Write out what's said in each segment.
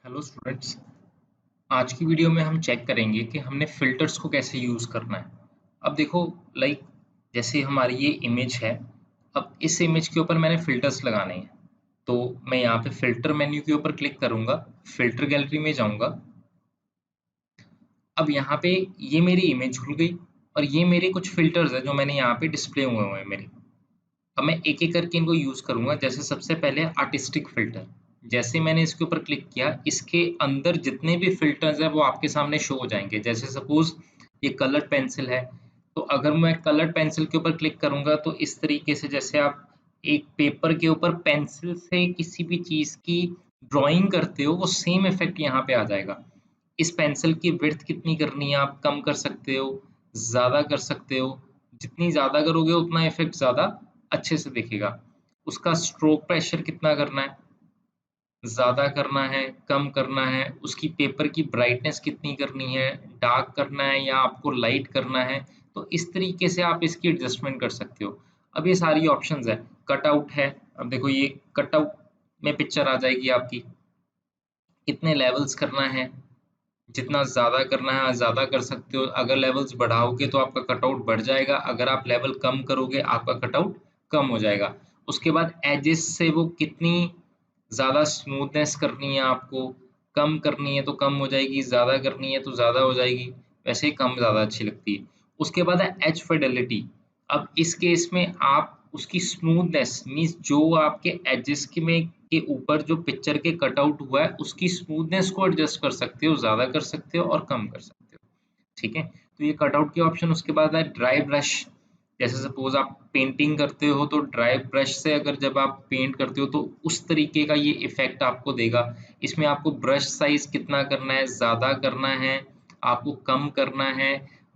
Hello students. आज की video में हम चेक करेंगे कि हमने फिल्टर्स को कैसे यूज़ करना है। अब देखो, लाइक जैसे हमारी ये इमेज है। अब इस इमेज के ऊपर मैंने फिल्टर्स लगाने हैं। तो मैं यहाँ पे फिल्टर मेन्यू के ऊपर क्लिक करूँगा, फिल्टर गैलरी में जाऊँगा। अब यहाँ पे ये मेरी इमेज खुल गई और ये मेरे कुछ फिल्टर्स है जो मैंने यहाँ पे डिस्प्ले हुए हैं मेरे। अब मैं एक एक करके इनको यूज करूंगा। जैसे सबसे पहले आर्टिस्टिक फिल्टर। जैसे मैंने इसके ऊपर क्लिक किया, इसके अंदर जितने भी फिल्टर्स हैं वो आपके सामने शो हो जाएंगे। जैसे सपोज ये कलर्ड पेंसिल है, तो अगर मैं कलर्ड पेंसिल के ऊपर क्लिक करूंगा तो इस तरीके से, जैसे आप एक पेपर के ऊपर पेंसिल से किसी भी चीज की ड्राइंग करते हो, वो सेम इफेक्ट यहाँ पे आ जाएगा। इस पेंसिल की विड्थ कितनी करनी है, आप कम कर सकते हो, ज़्यादा कर सकते हो। जितनी ज़्यादा करोगे उतना इफ़ेक्ट ज़्यादा अच्छे से दिखेगा। उसका स्ट्रोक प्रेशर कितना करना है, ज़्यादा करना है, कम करना है, उसकी पेपर की ब्राइटनेस कितनी करनी है, डार्क करना है या आपको लाइट करना है। तो इस तरीके से आप इसकी एडजस्टमेंट कर सकते हो। अब ये सारी ऑप्शंस है। कटआउट है। अब देखो ये कटआउट में पिक्चर आ जाएगी आपकी। कितने लेवल्स करना है, जितना ज़्यादा करना है ज़्यादा कर सकते हो। अगर लेवल्स बढ़ाओगे तो आपका कटआउट बढ़ जाएगा, अगर आप लेवल कम करोगे आपका कटआउट कम हो जाएगा। उसके बाद एजेस से वो कितनी ज़्यादा स्मूथनेस करनी है आपको, कम करनी है तो कम हो जाएगी, ज़्यादा करनी है तो ज़्यादा हो जाएगी। वैसे ही कम ज़्यादा अच्छी लगती है। उसके बाद है एज फिडेलिटी। अब इस केस में आप उसकी स्मूथनेस मीन्स जो आपके एजेस के में के ऊपर जो पिक्चर के कटआउट हुआ है उसकी स्मूथनेस को एडजस्ट कर सकते हो, ज़्यादा कर सकते हो और कम कर सकते हो। ठीक है, तो ये कटआउट के ऑप्शन। उसके बाद है ड्राई ब्रश। जैसे सपोज आप पेंटिंग करते हो तो ड्राई ब्रश से अगर जब आप पेंट करते हो तो उस तरीके का ये इफेक्ट आपको देगा। इसमें आपको ब्रश साइज कितना करना है, ज़्यादा करना है, आपको कम करना है।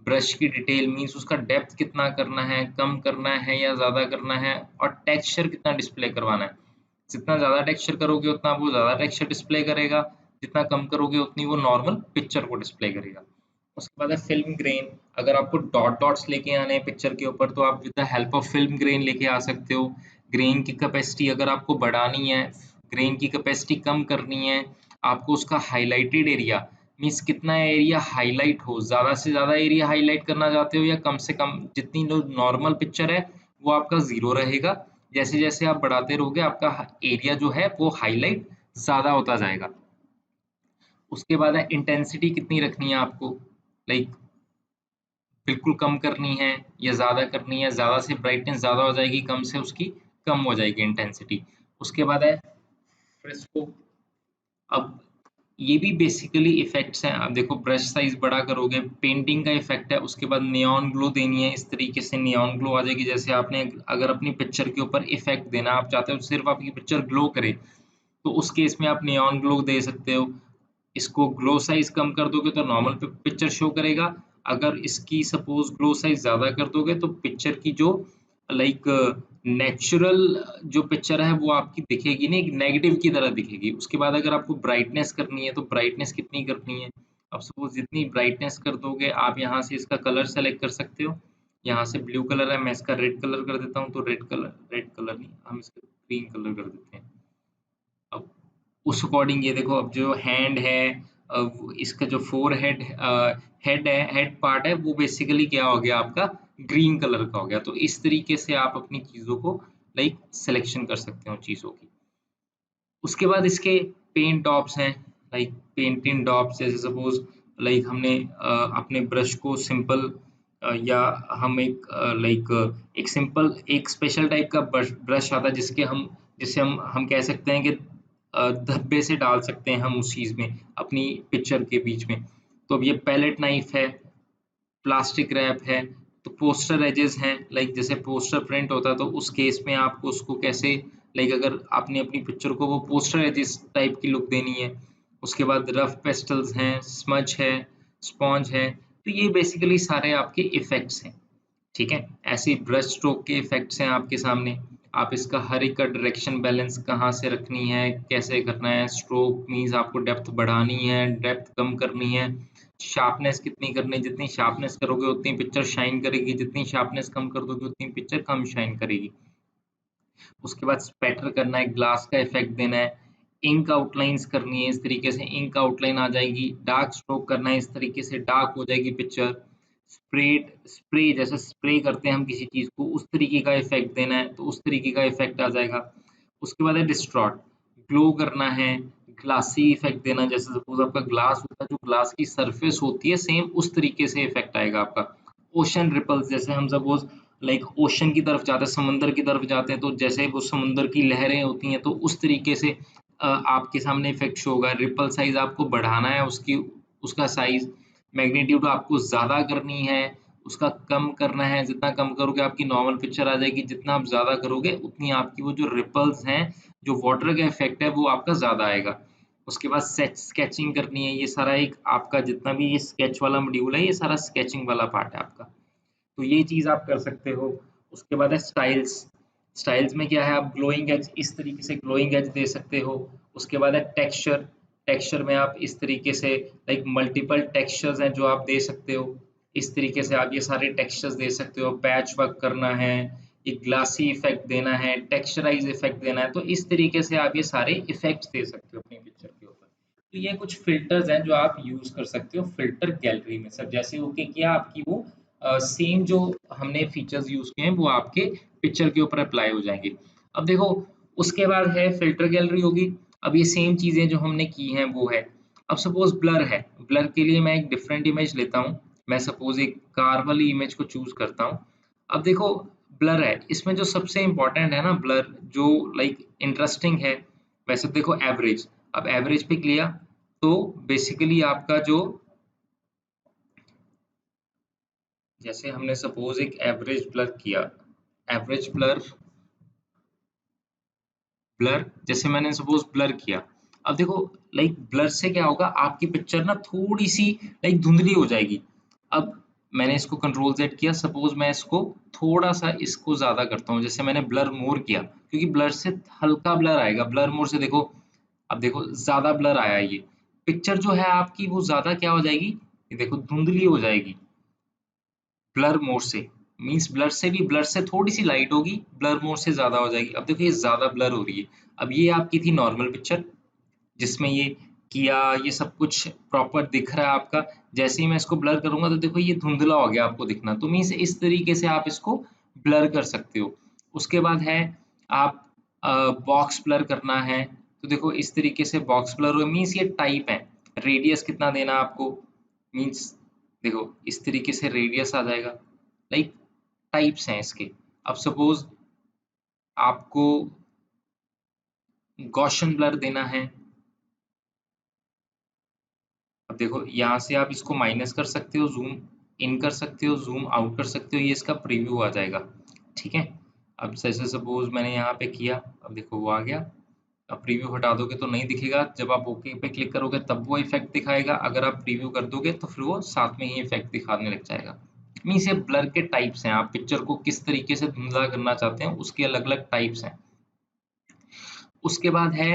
ब्रश की डिटेल मीन्स उसका डेप्थ कितना करना है, कम करना है या ज़्यादा करना है, और टेक्सचर कितना डिस्प्ले करवाना है। जितना ज़्यादा टेक्सचर करोगे उतना वो ज़्यादा टेक्सचर डिस्प्ले करेगा, जितना कम करोगे उतनी वो नॉर्मल पिक्चर को डिस्प्ले करेगा। उसके बाद है फिल्म ग्रेन। अगर आपको डॉट डॉट्स लेके आने हैं पिक्चर के ऊपर तो आप with the help of film grain लेके आ सकते हो। ग्रेन की कैपेसिटी अगर आपको बढ़ानी है, ग्रेन की कैपेसिटी कम करनी है, आपको उसका हाइलाइटेड एरिया मीन्स कितना एरिया हाईलाइट हो, ज़्यादा से ज़्यादा एरिया हाईलाइट करना चाहते हो या कम से कम, जितनी जो नॉर्मल पिक्चर है वो आपका ज़ीरो रहेगा। जैसे जैसे आप बढ़ाते रहोगे आपका एरिया जो है वो हाईलाइट ज़्यादा होता जाएगा। उसके बाद है इंटेंसिटी कितनी रखनी है आपको, लाइक बिल्कुल कम करनी है या ज़्यादा करनी है। ज़्यादा से ब्राइटनेस ज़्यादा हो जाएगी, कम से उसकी कम हो जाएगी इंटेंसिटी। उसके बाद है फ्रेस्को। अब ये भी बेसिकली इफेक्ट्स हैं। आप देखो ब्रश साइज बड़ा करोगे, पेंटिंग का इफेक्ट है। उसके बाद नियॉन ग्लो देनी है, इस तरीके से नियॉन ग्लो आ जाएगी। जैसे आपने अगर अपनी पिक्चर के ऊपर इफेक्ट देना, आप चाहते हो सिर्फ आपकी पिक्चर ग्लो करे, तो उस केस में आप नियॉन ग्लो दे सकते हो। इसको ग्लो साइज कम कर दोगे तो नॉर्मल पिक्चर शो करेगा। अगर इसकी सपोज ग्लो साइज ज़्यादा कर दोगे तो पिक्चर की जो लाइक नेचुरल जो पिक्चर है वो आपकी दिखेगी नहीं, एक नेगेटिव की तरह दिखेगी। उसके बाद अगर आपको ब्राइटनेस करनी है तो ब्राइटनेस कितनी करनी है, अब सपोज जितनी ब्राइटनेस कर दोगे आप यहाँ से इसका कलर सेलेक्ट कर सकते हो। यहाँ से ब्लू कलर है, मैं इसका रेड कलर कर देता हूँ। तो रेड कलर नहीं, हम इसका ग्रीन कलर कर देते हैं। अब उस अकॉर्डिंग ये देखो, अब जो हैंड है, इसका जो फोर हेड हेड है, हेड पार्ट है, वो बेसिकली क्या हो गया आपका, ग्रीन कलर का हो गया। तो इस तरीके से आप अपनी चीज़ों को लाइक सिलेक्शन कर सकते हो चीज़ों की। उसके बाद इसके पेंट डॉप्स हैं, लाइक पेंटिंग डॉप्स। जैसे सपोज लाइक हमने अपने ब्रश को सिंपल या हम एक एक सिंपल एक स्पेशल टाइप का ब्रश आता है जिससे हम कह सकते हैं कि धब्बे से डाल सकते हैं हम उस चीज़ में अपनी पिक्चर के बीच में। तो अब ये पैलेट नाइफ है, प्लास्टिक रैप है, तो पोस्टर एजेस हैं, लाइक जैसे पोस्टर प्रिंट होता है तो उस केस में आपको उसको कैसे, लाइक अगर आपने अपनी पिक्चर को वो पोस्टर एजेस टाइप की लुक देनी है। उसके बाद रफ पेस्टल्स हैं, स्मज है, स्पॉन्ज है। तो ये बेसिकली सारे आपके इफेक्ट्स हैं। ठीक है, ऐसे ही ब्रश स्ट्रोक के इफेक्ट्स हैं आपके सामने। आप इसका हर एक का डायरेक्शन बैलेंस कहाँ से रखनी है, कैसे करना है। स्ट्रोक मीन्स आपको डेप्थ बढ़ानी है, डेप्थ कम करनी है। शार्पनेस कितनी करनी है, जितनी शार्पनेस करोगे उतनी पिक्चर शाइन करेगी, जितनी शार्पनेस कम कर दोगे उतनी पिक्चर कम शाइन करेगी। उसके बाद स्पैटर करना है, ग्लास का इफेक्ट देना है। इंक आउटलाइंस करनी है इस तरीके से इंक आउटलाइन आ जाएगी, डार्क स्ट्रोक करना है इस तरीके से डार्क हो जाएगी पिक्चर, स्प्रे जैसे स्प्रे करते हैं हम किसी चीज को उस तरीके का इफेक्ट देना है तो उस तरीके का इफेक्ट आ जाएगा। उसके बाद है डिस्ट्रॉट, ग्लो करना है, ग्लासी इफेक्ट देना, जैसे सपोज आपका ग्लास होता है जो ग्लास की सरफेस होती है सेम उस तरीके से इफेक्ट आएगा आपका। ओशन रिपल्स, जैसे हम सपोज लाइक ओशन की तरफ जाते हैं, समंदर की तरफ जाते हैं तो जैसे वो समुंदर की लहरें होती हैं तो उस तरीके से आपके सामने इफेक्ट शो होगा। रिपल साइज आपको बढ़ाना है उसकी, उसका साइज मैग्नीट्यूड आपको ज्यादा करनी है, उसका कम करना है, जितना कम करोगे आपकी नॉर्मल पिक्चर आ जाएगी, जितना आप ज्यादा करोगे उतनी आपकी वो जो रिपल्स हैं जो वाटर का इफेक्ट है वो आपका ज्यादा आएगा। उसके बाद स्केचिंग करनी है, ये सारा एक आपका जितना भी ये स्केच वाला मॉड्यूल है ये सारा स्केचिंग वाला पार्ट है आपका, तो ये चीज आप कर सकते हो। उसके बाद है स्टाइल्स, स्टाइल्स में क्या है आप ग्लोइंग एज इस तरीके से ग्लोइंग एज दे सकते हो। उसके बाद है टेक्सचर, टेक्सचर में आप इस तरीके से लाइक मल्टीपल टेक्सचर्स हैं जो आप दे सकते हो, इस तरीके से आप ये सारे टेक्सचर्स दे सकते हो। पैच वर्क करना है, एक ग्लासी इफेक्ट देना है, टेक्सचराइज इफेक्ट देना है, तो इस तरीके से आप ये सारे इफेक्ट्स दे सकते हो अपनी पिक्चर के ऊपर। तो ये कुछ फिल्टर्स हैं जो आप यूज कर सकते हो फिल्टर गैलरी में। सब जैसे ओके किया आपकी वो सेम जो हमने फीचर्स यूज किए हैं वो आपके पिक्चर के ऊपर अप्लाई हो जाएंगे। अब देखो उसके बाद है फिल्टर गैलरी होगी। अब ये सेम चीजें जो हमने की हैं वो है, अब सपोज ब्लर है, ब्लर के लिए मैं एक डिफरेंट इमेज लेता हूँ, मैं सपोज एक कार वाली इमेज को चूज करता हूँ। अब देखो ब्लर है, इसमें जो सबसे इम्पोर्टेंट है ना ब्लर जो लाइक इंटरेस्टिंग है, वैसे देखो एवरेज, अब एवरेज पिक लिया तो बेसिकली आपका जो, जैसे हमने सपोज एक एवरेज ब्लर किया, एवरेज ब्लर, ब्लर जैसे मैंने सपोज ब्लर किया, अब देखो लाइक ब्लर से क्या होगा आपकी पिक्चर ना थोड़ी सी लाइक धुंधली हो जाएगी। अब मैंने इसको कंट्रोल जेड किया, सपोज मैं इसको थोड़ा सा इसको ज्यादा करता हूँ, जैसे मैंने ब्लर मोर किया क्योंकि ब्लर से हल्का ब्लर आएगा, ब्लर मोर से देखो, अब देखो ज्यादा ब्लर आया, ये पिक्चर जो है आपकी वो ज्यादा क्या हो जाएगी, ये देखो धुंधली हो जाएगी ब्लर मोड से, मींस ब्लर से भी, ब्लर से थोड़ी सी लाइट होगी, ब्लर मोड से ज्यादा हो जाएगी। अब देखो ये ज्यादा ब्लर हो रही है। अब ये आपकी थी नॉर्मल पिक्चर जिसमें ये किया, ये सब कुछ प्रॉपर दिख रहा है आपका, जैसे ही मैं इसको ब्लर करूंगा तो देखो ये धुंधला हो गया आपको दिखना, तो मीन्स इस तरीके से आप इसको ब्लर कर सकते हो। उसके बाद है आप बॉक्स ब्लर करना है, तो देखो इस तरीके से बॉक्स ब्लर हो, मीन्स ये टाइप है, रेडियस कितना देना आपको, मीन्स देखो इस तरीके से रेडियस आ जाएगा, लाइक टाइप्स हैं इसके। अब सपोज आपको गॉशन ब्लर देना है, अब देखो यहाँ से आप इसको माइनस कर सकते हो, जूम इन कर सकते हो, जूम आउट कर सकते हो, ये इसका प्रीव्यू आ जाएगा। ठीक है, अब जैसे सपोज मैंने यहाँ पे किया, अब देखो वो आ गया। अब प्रीव्यू हटा दोगे तो नहीं दिखेगा, जब आप ओके पे क्लिक करोगे तब वो इफेक्ट दिखाएगा, अगर आप प्रीव्यू कर दोगे तो फिर वो साथ में ही इफेक्ट दिखाने लग जाएगा। मीन्स ये ब्लर के टाइप्स हैं, आप पिक्चर को किस तरीके से धुंधला करना चाहते हैं उसके अलग अलग टाइप्स हैं। उसके बाद है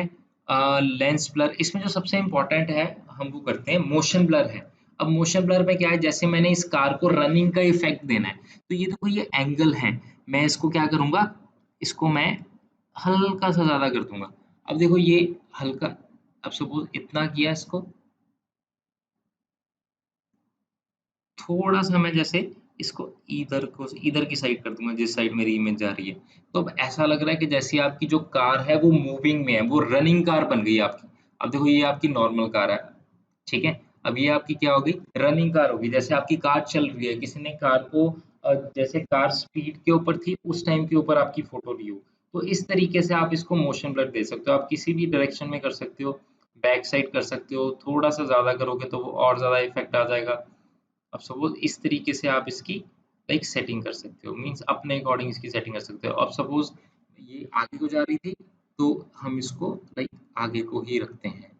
लेंस ब्लर, इसमें जो सबसे इम्पोर्टेंट है हम वो करते हैं मोशन ब्लर है। अब मोशन ब्लर में क्या है, जैसे मैंने इस कार को रनिंग का इफेक्ट देना है, तो ये देखो ये एंगल है, मैं इसको क्या करूंगा, इसको मैं हल्का सा ज्यादा कर दूंगा। अब देखो ये हल्का, अब सपोज इतना किया इसको, थोड़ा सा मैं जैसे इसको इधर को इधर की साइड कर दूंगा जिस साइड मेरी इमेज जा रही है, तो अब ऐसा लग रहा है कि जैसे आपकी जो कार है वो मूविंग में है, वो रनिंग कार बन गई आपकी। अब देखो ये आपकी नॉर्मल कार है, ठीक है, अब ये आपकी क्या होगी, रनिंग कार होगी, जैसे आपकी कार चल रही है, किसी ने कार को जैसे कार स्पीड के ऊपर थी उस टाइम के ऊपर आपकी फोटो ली हो, तो इस तरीके से आप इसको मोशन ब्लर दे सकते हो। आप किसी भी डायरेक्शन में कर सकते हो, बैक साइड कर सकते हो, थोड़ा सा ज्यादा करोगे तो वो और ज्यादा इफेक्ट आ जाएगा। अब सपोज इस तरीके से आप इसकी लाइक सेटिंग कर सकते हो, मीन्स अपने अकॉर्डिंग इसकी सेटिंग कर सकते हो। अब सपोज ये आगे को जा रही थी तो हम इसको लाइक आगे को ही रखते हैं,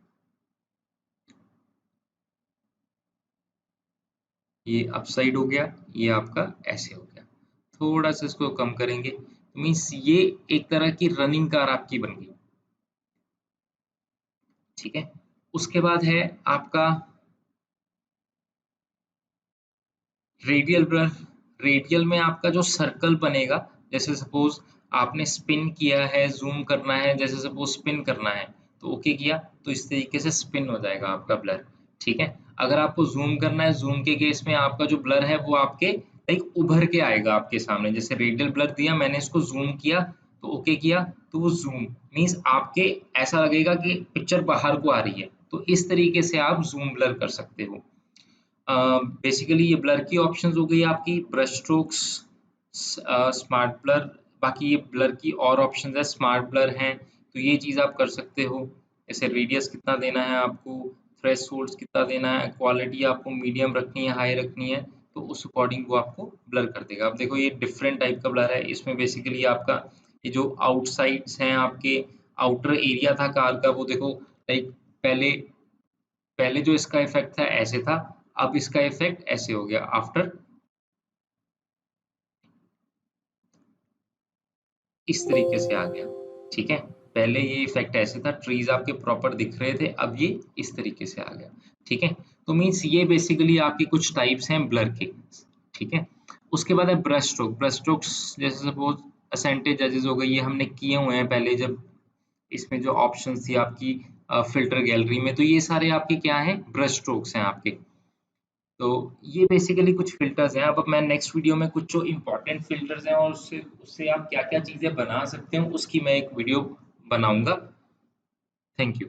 ये अप साइड हो गया, ये आपका ऐसे हो गया, थोड़ा सा इसको कम करेंगे, मीन्स ये एक तरह की रनिंग कार आपकी बन गई। ठीक है, उसके बाद है आपका रेडियल ब्लर, रेडियल में आपका जो सर्कल बनेगा, जैसे सपोज आपने स्पिन किया है, जूम करना है, जैसे सपोज स्पिन करना है तो ओके किया तो इस तरीके से स्पिन हो जाएगा आपका ब्लर। ठीक है, अगर आपको जूम करना है, जूम के केस में आपका जो ब्लर है वो आपके लाइक उभर के आएगा आपके सामने। जैसे रेडियल ब्लर दिया, मैंने इसको जूम किया तो ओके किया तो वो जूम मीन्स आपके ऐसा लगेगा कि पिक्चर बाहर को आ रही है। तो इस तरीके से आप जूम ब्लर कर सकते हो। बेसिकली ये ब्लर की ऑप्शंस हो गई आपकी, ब्रश स्ट्रोक्स, स्मार्ट ब्लर। बाकी ये ब्लर की और ऑप्शंस है, स्मार्ट ब्लर हैं, तो ये चीज़ आप कर सकते हो। जैसे रेडियस कितना देना है आपको, थ्रेशोल्ड्स कितना देना है, क्वालिटी आपको मीडियम रखनी है, हाई रखनी है, तो उस अकॉर्डिंग वो आपको ब्लर कर देगा। अब देखो ये डिफरेंट टाइप का ब्लर है, इसमें बेसिकली आपका ये जो आउटसाइड्स हैं आपके, आउटर एरिया था कार का, वो देखो लाइक पहले पहले जो इसका इफेक्ट था ऐसे था, अब इसका इफेक्ट ऐसे हो गया आफ्टर, इस तरीके से आ गया। ठीक है, पहले ये इफेक्ट ऐसे था, ट्रीज आपके प्रॉपर दिख रहे थे, अब ये इस तरीके से आ गया। ठीक है, तो मीन्स ये बेसिकली आपके कुछ टाइप्स हैं ब्लर के। ठीक है, उसके बाद है ब्रश स्ट्रोक। ब्रश स्ट्रोक्स जैसे सपोज परसेंटेज एजेस हो गई, ये हमने किए हुए हैं पहले जब इसमें जो ऑप्शंस थी आपकी फिल्टर गैलरी में, तो ये सारे आपके क्या हैं, ब्रश स्ट्रोक्स हैं आपके। तो ये बेसिकली कुछ फिल्टर्स हैं। अब मैं नेक्स्ट वीडियो में कुछ जो इम्पोर्टेंट फिल्टर्स हैं और उससे उससे आप क्या क्या चीज़ें बना सकते हो उसकी मैं एक वीडियो बनाऊंगा। Thank you.